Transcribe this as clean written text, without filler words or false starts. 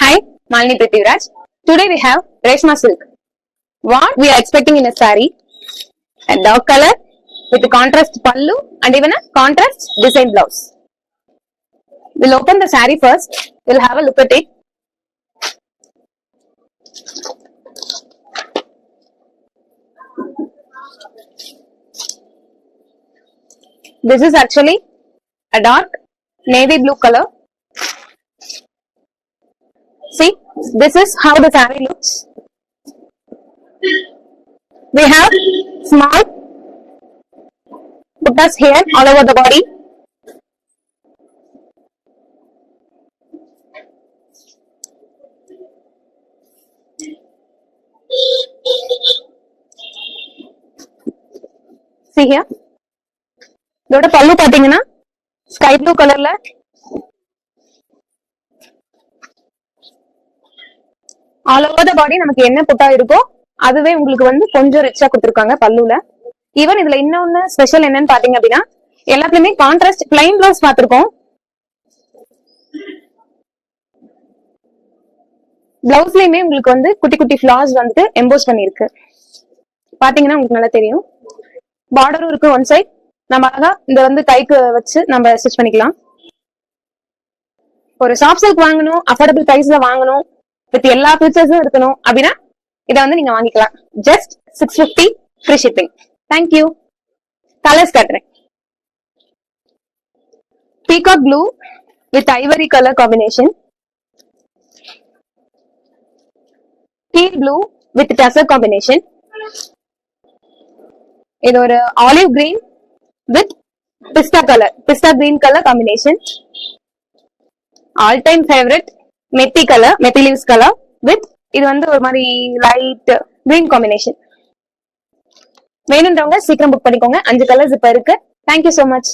Hi, Malini Prithviraj. Today we have Reshma silk. What we are expecting in a saree? A dark color with a contrast pallu and even a contrast design blouse. We'll open the saree first. We'll have a look at it. This is actually a dark navy blue color. See, this is how the saree looks. We have small buttas here all over the body. See here. இதோட பல்லு பாத்தீங்கன்னா sky blue கலர்ல all over the பாடி நமக்கு என்ன புட்டா இருக்கோ அதுவே உங்களுக்கு வந்து கொஞ்சம் ரிச்சா கொடுத்துருக்காங்க பல்லுல. ஈவன் இதுல இன்னொன்னு ஸ்பெஷல் என்னன்னு பாத்தீங்க அப்படின்னா எல்லாத்துலயுமே கான்ட்ராஸ்ட் பிளைன் பிளவுஸ் பார்த்திருக்கோம். பிளவுஸ்லயுமே உங்களுக்கு வந்து குட்டி குட்டி ஃபிளார்ஸ் வந்துட்டு எம்போஸ் பண்ணிருக்கு. பாத்தீங்கன்னா உங்களுக்கு நல்லா தெரியும். பார்டரும் இருக்கு ஒன் சைட். நம்ம அழகா இந்த வந்து கைக்கு வச்சு நம்ம ஸ்டிச் பண்ணிக்கலாம். ஒரு சாஃப்ட் சில்க் வாங்கணும், அஃபோர்டபிள் பிரைஸ்ல வாங்கணும், வித் எல்லா ஃபீச்சர்ஸும் இருக்கணும் அப்படின்னா இதை வந்து நீங்க வாங்கிக்கலாம். Just 650 free shipping. Thank you. Colours காட்டுறேன். Peacock blue with ivory colour combination, teal blue with tussar combination, இது ஒரு olive green with pista green color combination, all time favorite methi leaves color with இது வந்து ஒரு மாதிரி லைட் green combination. வேணும்ன்றவங்க சீக்கிரம் book பண்ணிக்கோங்க. 5 colours இப்ப இருக்கு. Thank you so much.